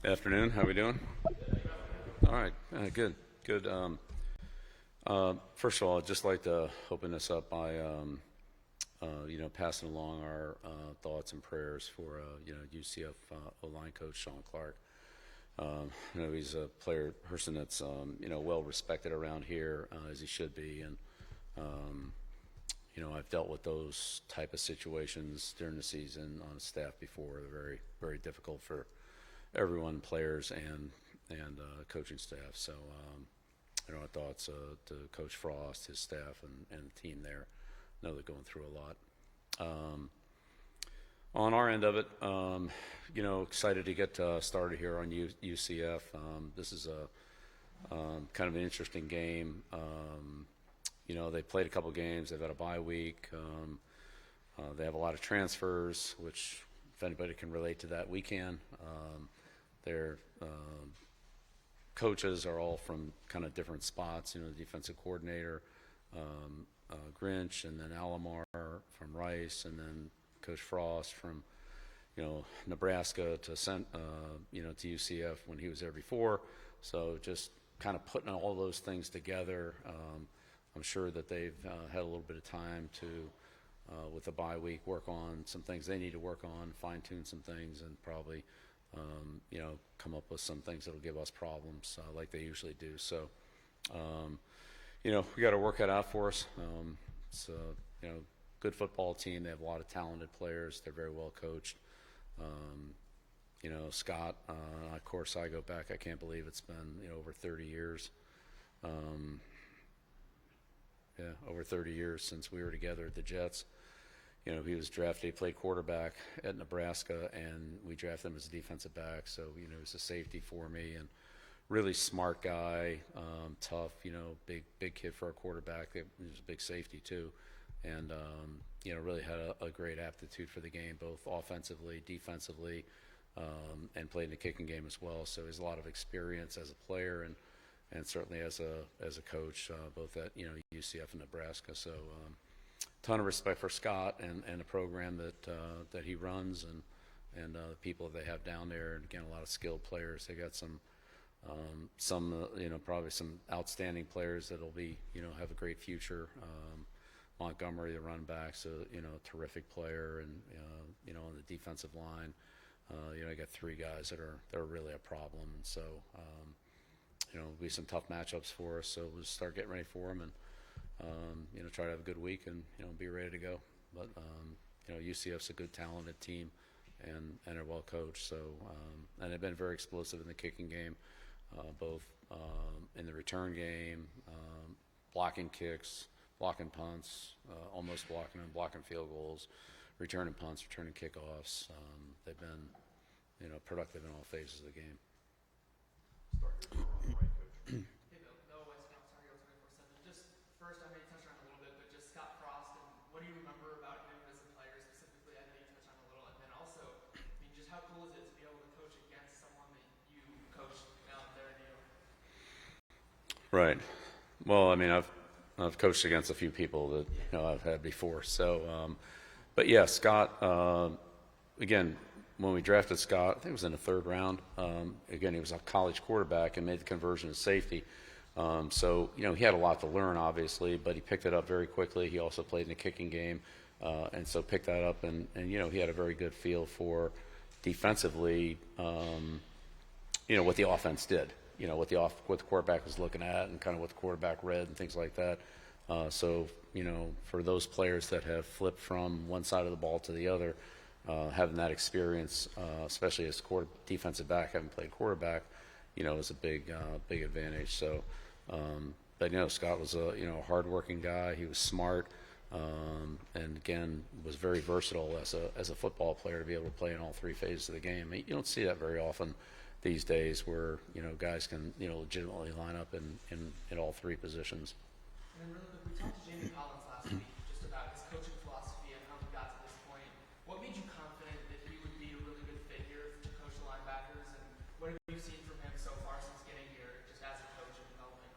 Afternoon. How we doing? All right. Good. Good. First of all, I'd just like to open this up by, passing along our thoughts and prayers for, UCF O-line coach Sean Clark. He's a person that's, well respected around here, as he should be. And, I've dealt with those type of situations during the season on staff before. They're very, very difficult for everyone, players and coaching staff. So, our thoughts to Coach Frost, his staff, and the team there. I know they're going through a lot. On our end of it, excited to get started here on UCF. This is a kind of an interesting game. They played a couple games. They've had a bye week. They have a lot of transfers, which if anybody can relate to that, we can. Their coaches are all from kind of different spots. The defensive coordinator, Grinch, and then Alomar from Rice, and then Coach Frost from, Nebraska to to UCF when he was there before. So just kind of putting all those things together. I'm sure that they've had a little bit of time to, with the bye week, work on some things they need to work on, fine-tune some things, and probably, come up with some things that'll give us problems like they usually do. So, we got to work that out for us. It's a, good football team. They have a lot of talented players. They're very well coached. Scott, of course, I go back. I can't believe it's been, over 30 years. Over 30 years since we were together at the Jets. He was drafted, he played quarterback at Nebraska, and we drafted him as a defensive back. So, he was a safety for me, and really smart guy, tough, big kid for a quarterback. He was a big safety too. And, really had a great aptitude for the game, both offensively, defensively, and played in the kicking game as well. So he has a lot of experience as a player and certainly as a coach, both at, UCF and Nebraska. So, ton of respect for Scott and the program that he runs and the people they have down there. And again, a lot of skilled players. They got some probably some outstanding players that'll be, have a great future. Montgomery, the run back, so, terrific player. And, on the defensive line, I got three guys that are really a problem. And so, it'll be some tough matchups for us. So we'll start getting ready for them and, try to have a good week and, be ready to go. But, UCF's a good, talented team and are well coached. So, and they've been very explosive in the kicking game, both in the return game, blocking kicks, blocking punts, almost blocking them, blocking field goals, returning punts, returning kickoffs. They've been, productive in all phases of the game. Hey, Bill, West Coast, Target 24/7. Just first, I know you touched on it a little bit, but just Scott Frost, and what do you remember about him as a player specifically? I know you touched on it a little, and then also, just how cool is it to be able to coach against someone that you coached there in New York? Right. Well, I've coached against a few people that I've had before. So, but yeah, Scott. Again, when we drafted Scott, I think it was in the third round. Again, he was a college quarterback and made the conversion to safety. So, he had a lot to learn, obviously, but he picked it up very quickly. He also played in the kicking game, and so picked that up. And he had a very good feel for defensively, what the offense did. What the quarterback was looking at and kind of what the quarterback read and things like that. So, for those players that have flipped from one side of the ball to the other, having that experience, especially as defensive back, having played quarterback, is a big advantage. So, but Scott was a hardworking guy. He was smart, and again was very versatile as a football player to be able to play in all three phases of the game. You don't see that very often these days, where guys can legitimately line up in all three positions. And then really quick, we talked to Jamie Collins last week just about his coaching philosophy and how he got to this point. What made you confident that he would be a really good fit here to coach the linebackers, and what have you seen from him so far since getting here, just as a coach and development?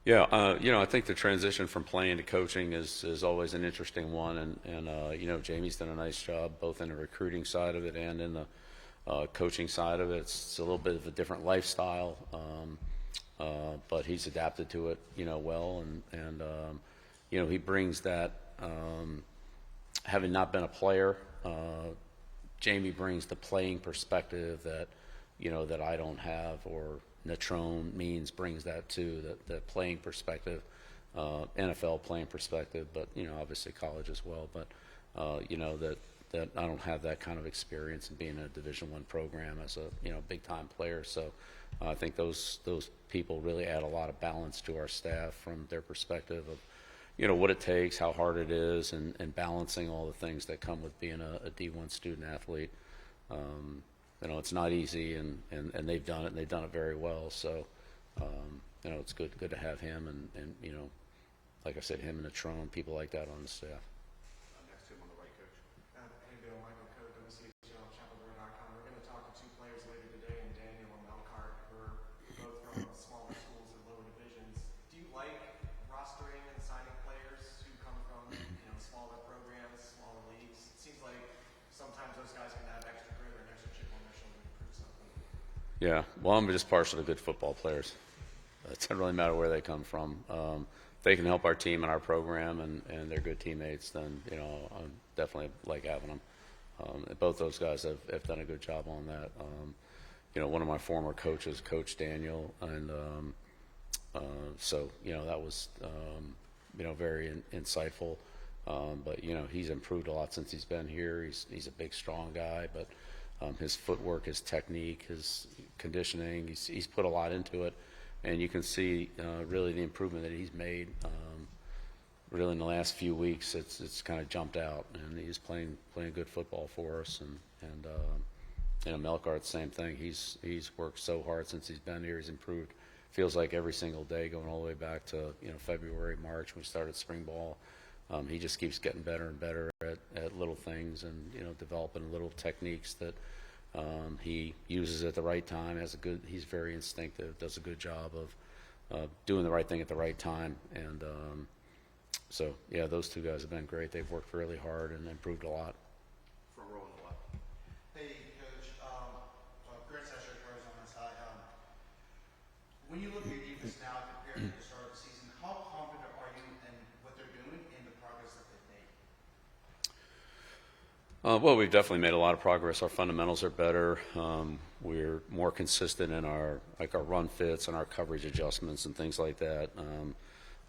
Yeah, I think the transition from playing to coaching is always an interesting one, and Jamie's done a nice job both in the recruiting side of it and in the coaching side of it. It's a little bit of a different lifestyle, but he's adapted to it, well, and he brings that. Having not been a player, Jamie brings the playing perspective that that I don't have, or Natrone Means brings that too, the playing perspective, NFL playing perspective, but obviously college as well. But that I don't have that kind of experience in being in a Division I program as a big time player. So I think those people really add a lot of balance to our staff from their perspective of what it takes, how hard it is, and balancing all the things that come with being a D1 student athlete. It's not easy, and they've done it, and they've done it very well. So, it's good to have him, and like I said, him and Natrone, people like that on the staff. Next to him on the right, Coach. Hey, Bill, Michael Coe, WCHL.com. We're going to talk to two players later today, and Daniel and Melcart, who are both from smaller schools and lower divisions. Do you like rostering and signing players who come from smaller programs, smaller leagues? It seems like sometimes those guys can have extra grit or an extra chip on their shoulder to prove something. Yeah, well, I'm just partial to good football players. It doesn't really matter where they come from. If they can help our team and our program, and they're good teammates, then I definitely like having them. Both those guys have done a good job on that. One of my former coaches, Coach Daniel, and so that was very insightful. But he's improved a lot since he's been here. He's a big, strong guy, but his footwork, his technique, his conditioning, he's put a lot into it, and you can see really the improvement that he's made. Really in the last few weeks, it's kind of jumped out, and he's playing good football for us. And Melcart, same thing. He's worked so hard since he's been here. He's improved. Feels like every single day, going all the way back to February, March when we started spring ball. He just keeps getting better and better at little things, and developing little techniques that he uses at the right time. He's very instinctive. Does a good job of doing the right thing at the right time. And so yeah, those two guys have been great. They've worked really hard and improved a lot. Front row on the left. Hey, Coach. Great session on my side. When you look at your defense now compared to the start of the season, how confident are you in what they're doing and the progress that they've made? Well, we've definitely made a lot of progress. Our fundamentals are better. We're more consistent in our run fits and our coverage adjustments and things like that.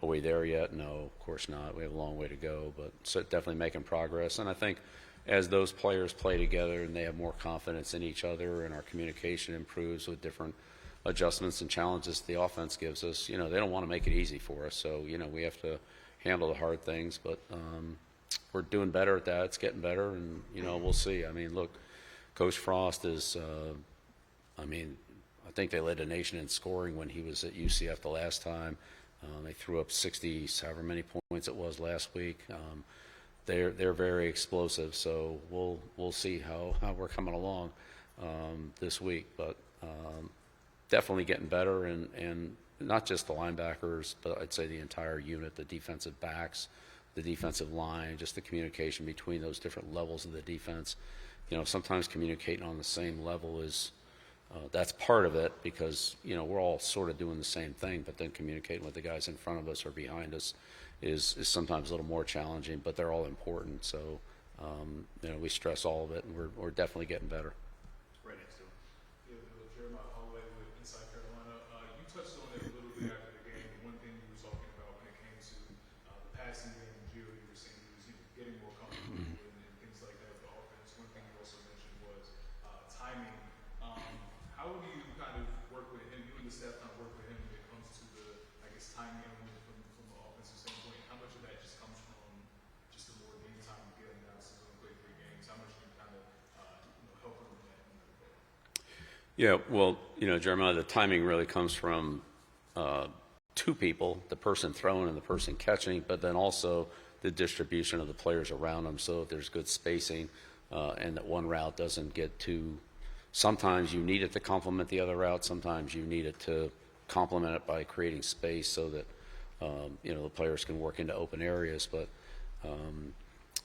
Are we there yet? No, of course not. We have a long way to go, but so definitely making progress. And I think as those players play together and they have more confidence in each other, and our communication improves with different adjustments and challenges the offense gives us, they don't want to make it easy for us. So, we have to handle the hard things, but we're doing better at that. It's getting better, and, we'll see. I mean, look, Coach Frost is, I think they led the nation in scoring when he was at UCF the last time. They threw up 60, however many points it was last week. They're very explosive, so we'll see how we're coming along this week. But definitely getting better, and not just the linebackers, but I'd say the entire unit, the defensive backs, the defensive line, just the communication between those different levels of the defense. Sometimes communicating on the same level is that's part of it, because we're all sort of doing the same thing, but then communicating with the guys in front of us or behind us is sometimes a little more challenging, but they're all important. So we stress all of it, and we're definitely getting better. Right next to him. Yeah, Jeremiah Holloway with Inside Carolina. You touched on it a little bit after the game. The one thing you were talking about when it came to the passing game, Gio, you were saying he was getting more comfortable and things like that with the offense. One thing you also mentioned was timing. How do you kind of work with him? You and the staff kind of work with him when it comes to the, timing element from the offensive standpoint. How much of that just comes from just the more game time you get now, so you play 3 games? How much do you kind of help him with that? Yeah, well, Jeremiah, the timing really comes from two people, the person throwing and the person catching, but then also the distribution of the players around them, so that there's good spacing and that one route doesn't get too. Sometimes you need it to complement the other route. Sometimes you need it to complement it by creating space so that the players can work into open areas. But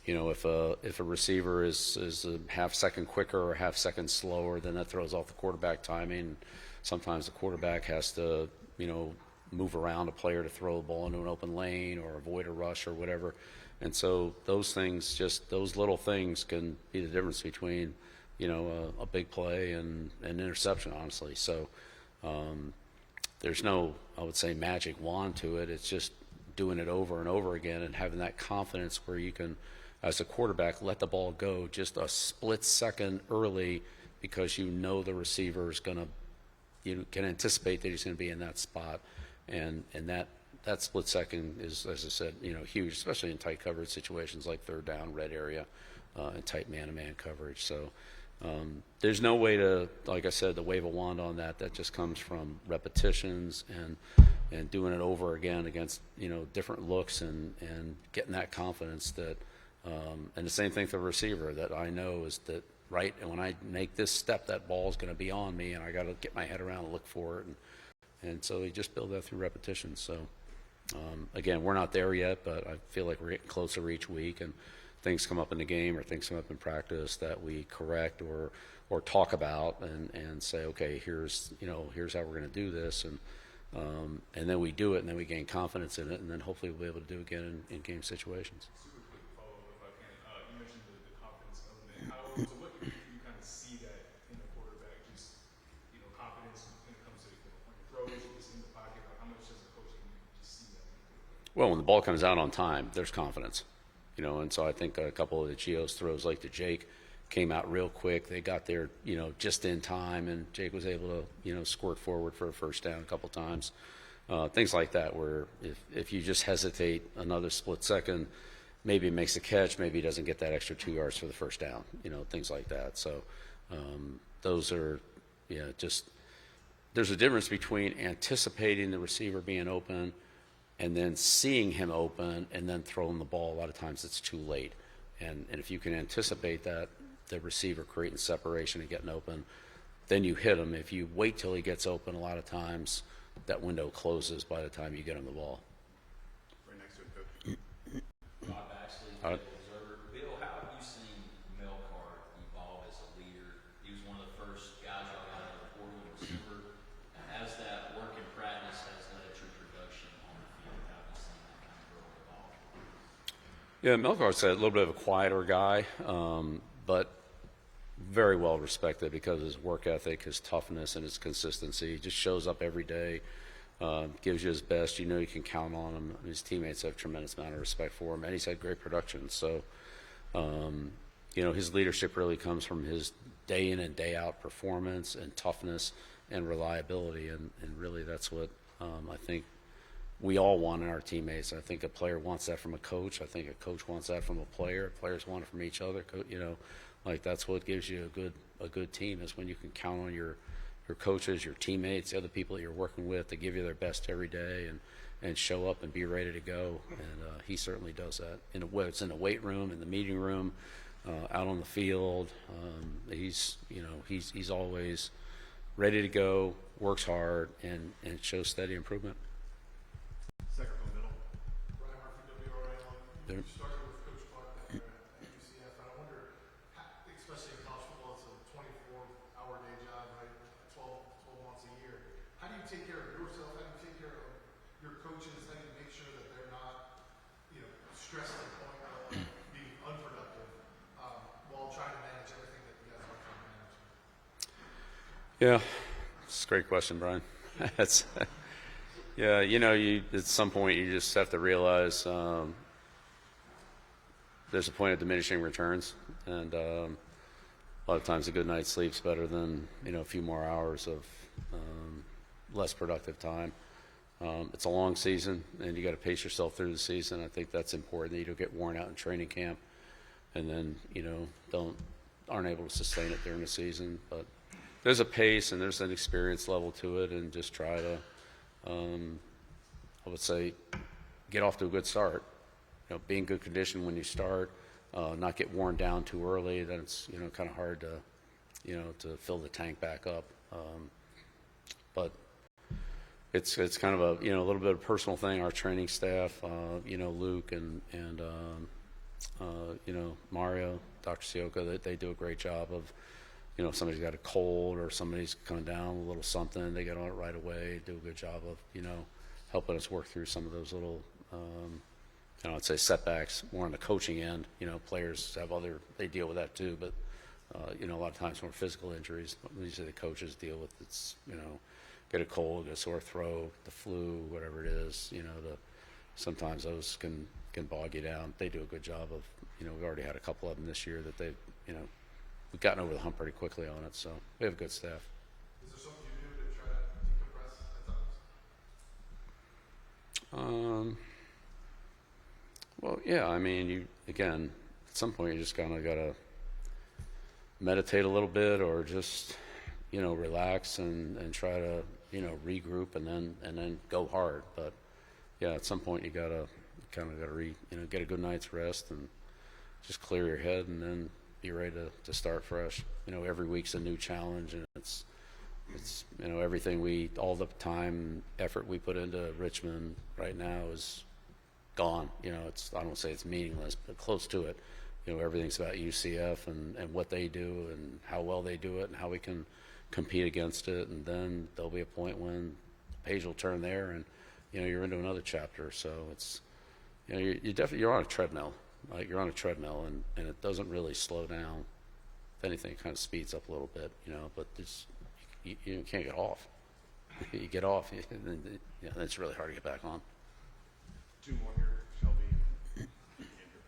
You know, if a receiver is a half second quicker or a half second slower, then that throws off the quarterback timing. Sometimes the quarterback has to, you know, move around a player to throw the ball into an open lane or avoid a rush or whatever. And so those things, just those little things, can be the difference between, you know, a big play and an interception, honestly. So there's no, I would say, magic wand to it. It's just doing it over and over again and having that confidence where you can, as a quarterback, let the ball go just a split second early because you know the receiver is going to, you can anticipate that he's going to be in that spot. And that split second is, as I said, you know, huge, especially in tight coverage situations like third down, red area, and tight man-to-man coverage. So there's no way to, like I said, to wave a wand on that. That just comes from repetitions and doing it over again against, you know, different looks and getting that confidence that, and the same thing for the receiver, that I know is that, right, and when I make this step, that ball is going to be on me, and I got to get my head around and look for it. And so you just build that through repetition. So, again, we're not there yet, but I feel like we're getting closer each week, and things come up in the game or things come up in practice that we correct or talk about and say, okay, here's how we're going to do this, and then we do it, and then we gain confidence in it, and then hopefully we'll be able to do it again in game situations. Super quick follow-up, if I can. You mentioned the confidence element. To what degree do you kind of see that in the quarterback? Just, you know, confidence when it comes to, you know, on your throws, just in the pocket. How much does a coach can you just see that in the quarterback? Well, when the ball comes out on time, there's confidence, you know, and so I think a couple of the Gio's throws, like to Jake, came out real quick. They got there, you know, just in time, and Jake was able to, you know, squirt forward for a first down a couple times. Things like that, where if you just hesitate another split second, maybe it makes a catch, maybe he doesn't get that extra 2 yards for the first down, you know, things like that. So those are, just there's a difference between anticipating the receiver being open and then seeing him open and then throwing the ball. A lot of times it's too late. And if you can anticipate that, the receiver creating separation and getting open, then you hit him. If you wait till he gets open, a lot of times that window closes by the time you get him the ball. Right next to it, Coach. Bob Baxley, All right. Observer. Bill, how have you seen Melcar evolve as a leader? He was one of the first guys y'all got out of the portal in December. As that work in practice has led to production on the field, how have you seen that kind of grow and evolve? Yeah, Melcar's a little bit of a quieter guy, but very well respected because of his work ethic, his toughness, and his consistency. He just shows up every day, gives you his best. You know you can count on him. His teammates have a tremendous amount of respect for him, and he's had great production. So, his leadership really comes from his day in and day out performance and toughness and reliability, and really that's what I think we all want in our teammates. I think a player wants that from a coach. I think a coach wants that from a player. Players want it from each other. Like that's what gives you a good team, is when you can count on your coaches, your teammates, the other people that you're working with to give you their best every day and show up and be ready to go. And he certainly does that. Whether it's in the weight room, in the meeting room, out on the field, he's always ready to go, works hard, and shows steady improvement. Second from the middle. Ryan Murphy, WRAL. There. You started with Coach Clark at UCF, and I wonder, especially in college football, it's a 24-hour day job, right? 12 months a year. How do you take care of yourself? How do you take care of your coaches? How do you make sure that they're not, stressed to the point of being unproductive while trying to manage everything that you guys are trying to manage? Yeah, it's a great question, Brian. That's yeah, you at some point you just have to realize there's a point of diminishing returns, and a lot of times a good night's sleep's better than a few more hours of less productive time. It's a long season, and you got to pace yourself through the season. I think that's important, that you don't get worn out in training camp, and then aren't able to sustain it during the season. But there's a pace and there's an experience level to it, and just try to, I would say, get off to a good start. Be in good condition when you start, not get worn down too early. Then it's kind of hard to fill the tank back up. But it's kind of a little bit of a personal thing. Our training staff, Luke and Mario, Dr. Sioka, they do a great job of, if somebody's got a cold or somebody's coming down with a little something, they get on it right away, do a good job of, helping us work through some of those little, I'd say setbacks more on the coaching end. Players have they deal with that too, but, a lot of times more physical injuries, usually the coaches deal with get a cold, get a sore throat, the flu, whatever it is, sometimes those can bog you down. They do a good job of, we've already had a couple of them this year that they've, we've gotten over the hump pretty quickly on it, so we have a good staff. Is there something you do to try to decompress at times? Well, yeah, I mean, at some point you just kind of got to meditate a little bit or just, relax and try to, regroup and then go hard. But yeah, at some point you get a good night's rest and just clear your head and then be ready to start fresh. Every week's a new challenge, and it's everything all the time and effort we put into Richmond right now is gone. I don't say it's meaningless, but close to it. Everything's about UCF and what they do and how well they do it and how we can compete against it. And then there'll be a point when the page will turn there and, you're into another chapter. So it's, you're on a treadmill. Like you're on a treadmill and it doesn't really slow down. If anything, it kind of speeds up a little bit, but you can't get off. You get off, and it's really hard to get back on. Two more here, Shelby and Andrew.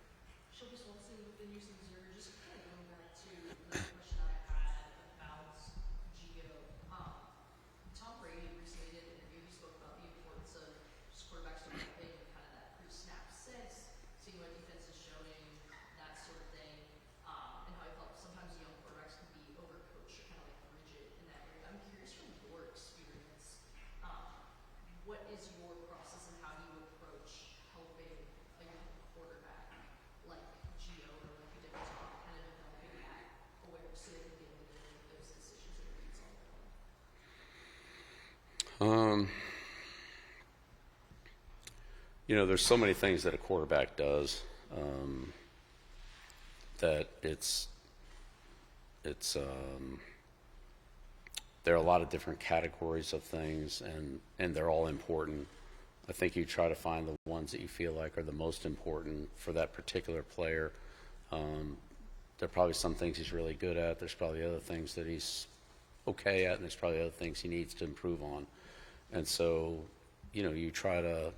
Shelby Swanson with the News Observer. Just kind of going back to the question I had about Gio. Tom Brady recently did an interview. He spoke about the importance of just quarterbacks developing and kind of that pre-snap sense, seeing what defense is showing, that sort of thing, and how he felt sometimes young quarterbacks can be overcoached or kind of like rigid in that area. I'm curious from your experience, what is your process and how do you approach helping a young quarterback like Gio or like you did with Tom, kind of developing that awareness so they can be able to make those decisions and reads on their own? There's so many things that a quarterback does that there are a lot of different categories of things, and they're all important. I think you try to find the ones that you feel like are the most important for that particular player. There are probably some things he's really good at. There's probably other things that he's okay at, and there's probably other things he needs to improve on. And so, you try to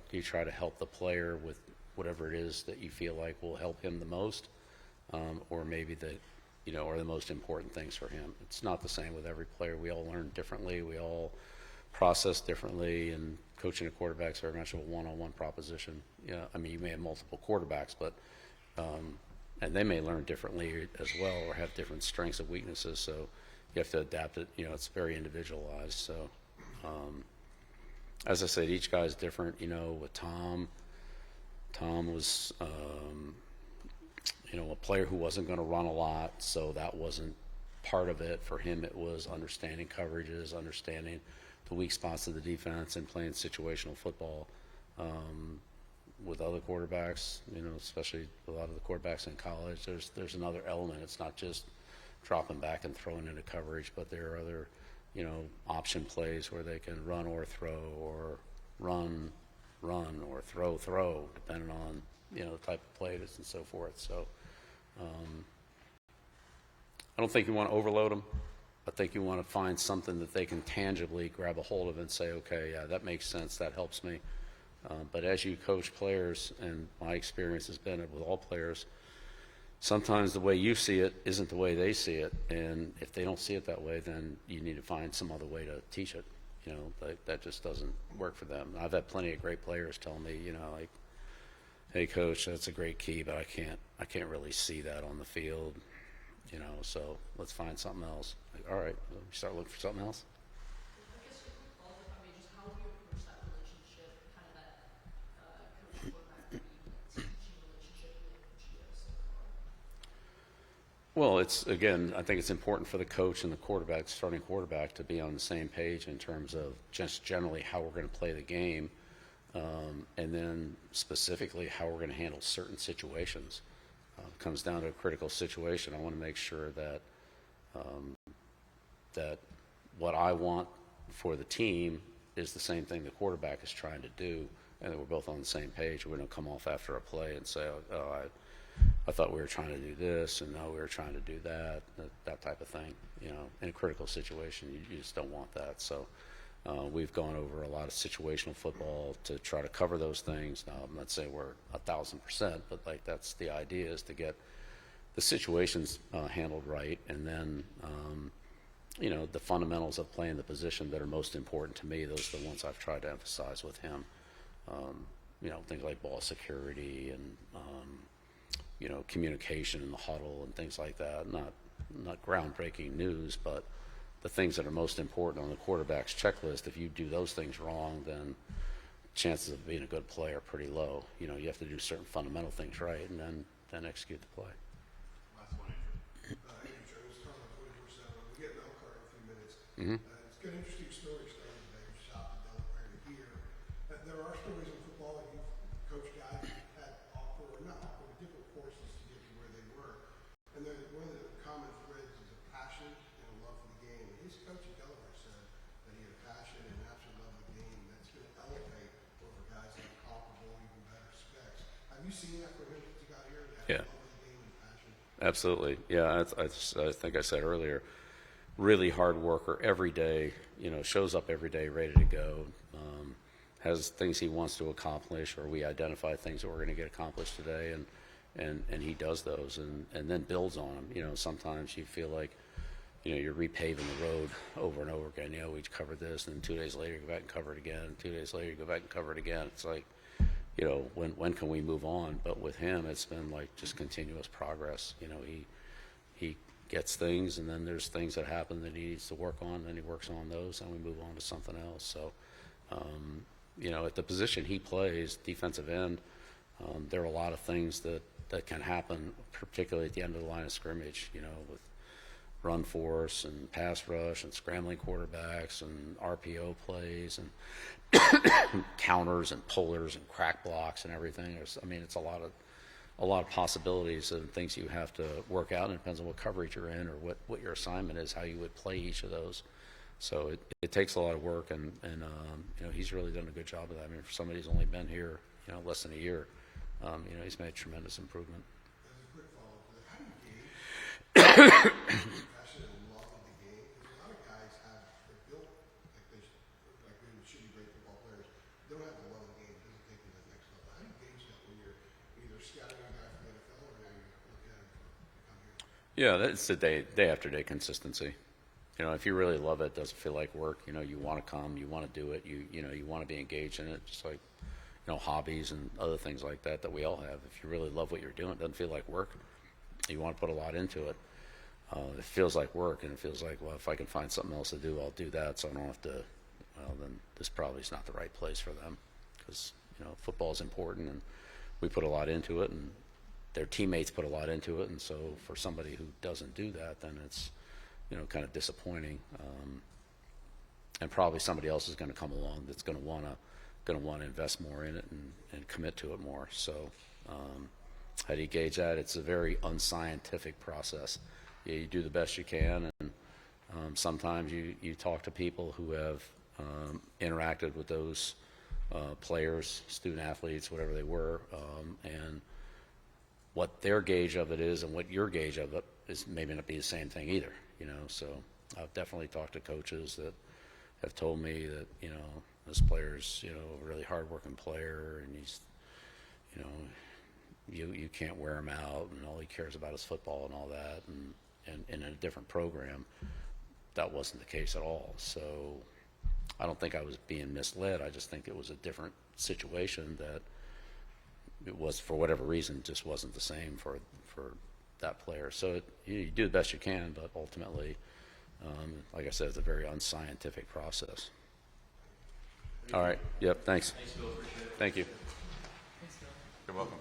help the player with whatever it is that you feel like will help him the most, or maybe that are the most important things for him. It's not the same with every player. We all learn differently. We all process differently, and coaching a quarterback is very much a one-on-one proposition. You may have multiple quarterbacks, but and they may learn differently as well or have different strengths and weaknesses. So you have to adapt it. It's very individualized. So as I said, each guy's different. With Tom was a player who wasn't going to run a lot, so that wasn't part of it. For him, it was understanding coverages, understanding the weak spots of the defense, and playing situational football. With other quarterbacks, especially a lot of the quarterbacks in college, there's another element. It's not just dropping back and throwing into coverage, but there are other, option plays where they can run or throw, or run or throw, depending on, the type of play it is and so forth. So I don't think you want to overload them. I think you want to find something that they can tangibly grab a hold of and say, okay, yeah, that makes sense, that helps me. But as you coach players, and my experience has been with all players, sometimes the way you see it isn't the way they see it. And if they don't see it that way, then you need to find some other way to teach it. That just doesn't work for them. I've had plenty of great players tell me, like, hey, coach, that's a great key, but I can't really see that on the field, so let's find something else. Like, all right, well, we start looking for something else. I guess a quick follow-up, if I may, just how would you approach that relationship, kind of that coach-quarterback teaching relationship with Gio so far? Well, I think it's important for the coach and the quarterback, starting quarterback, to be on the same page in terms of just generally how we're going to play the game, and then specifically how we're going to handle certain situations. comes down to a critical situation, I want to make sure that that what I want for the team is the same thing the quarterback is trying to do, and that we're both on the same page. We don't come off after a play and say, "Oh, I thought we were trying to do this, and no, we were trying to do that," that type of thing. You know, in a critical situation, you just don't want that. So we've gone over a lot of situational football to try to cover those things. Now, I'm not saying we're 1,000%, but like that's the idea, is to get the situations handled right, and then you know, the fundamentals of playing the position that are most important to me, those are the ones I've tried to emphasize with him. You know, things like ball security and you know, communication in the huddle and things like that. Not groundbreaking news, but the things that are most important on the quarterback's checklist. If you do those things wrong, then chances of being a good player are pretty low. You know, you have to do certain fundamental things right, and then execute the play. Last one, Andrew. Andrew, I was talking about 24/7. We get an card in a few minutes. Mm-hmm. It's got an interesting story starting today. We shot the Delaware to here. There are stories in football that you've coached guys who had awkward, or not awkward, but different courses to get to where they were. And then one of the common threads is a passion and a love for the game. And his coach at Delaware said that he had a passion and an absolute love of the game that's going to elevate over guys like comparable, even better specs. Have you seen that for him since he got here? That Yeah. love of the game and passion? Absolutely. Yeah, I think I said earlier, really hard worker every day, you know, shows up every day ready to go, has things he wants to accomplish, or we identify things that we're going to get accomplished today, and he does those, and then builds on them. You know, sometimes you feel like, you know, you're repaving the road over and over again. You know, we covered this, and then 2 days later you go back and cover it again. 2 days later you go back and cover it again. It's like, you know, when can we move on? But with him, it's been like just continuous progress. You know, he gets things, and then there's things that happen that he needs to work on, and he works on those, and we move on to something else. So, you know, at the position he plays, defensive end, there are a lot of things that can happen, particularly at the end of the line of scrimmage, you know, with run force and pass rush and scrambling quarterbacks and RPO plays and counters and pullers and crack blocks and everything. I mean, it's a lot of possibilities and things you have to work out, and it depends on what coverage you're in or what your assignment is, how you would play each of those. So it takes a lot of work, and you know, he's really done a good job of that. I mean, for somebody who's only been here, you know, less than a year, you know, he's made tremendous improvement. As a quick follow-up to that, how do you gauge passion and love of the game? Because a lot of guys they're built like they should be great football players. They don't have the love of the game. It doesn't take them to the next level. How do you gauge that when you're either scouting a guy from the NFL or now you're looking at him to come here? Yeah, that's the day after day consistency. You know, if you really love it, doesn't feel like work. You know, you want to come, you want to do it. You know, you want to be engaged in it, just like, you know, hobbies and other things like that we all have. If you really love what you're doing, it doesn't feel like work. You want to put a lot into it. It feels like work, and it feels like, well, if I can find something else to do, I'll do that. So I don't have to. Well, then this probably is not the right place for them, because, you know, football is important, and we put a lot into it, and their teammates put a lot into it, and so for somebody who doesn't do that, then it's, you know, kind of disappointing. And probably somebody else is going to come along that's going to want to invest more in it and commit to it more. So how do you gauge that? It's a very unscientific process. Yeah, you do the best you can, and sometimes you talk to people who have interacted with those players, student athletes, whatever they were, and what their gauge of it is and what your gauge of it is maybe not be the same thing either. You know, so I've definitely talked to coaches that have told me that, you know, this player's, you know, a really hard-working player, and he's, you know, you can't wear him out, and all he cares about is football and all that, and in a different program, that wasn't the case at all. So I don't think I was being misled. I just think it was a different situation that it was, for whatever reason, just wasn't the same for that player. So you do the best you can, but ultimately, like I said, it's a very unscientific process. All right. Yep. Thanks. Thanks, Bill. Appreciate it. Thank you. Thanks, Bill. You're welcome.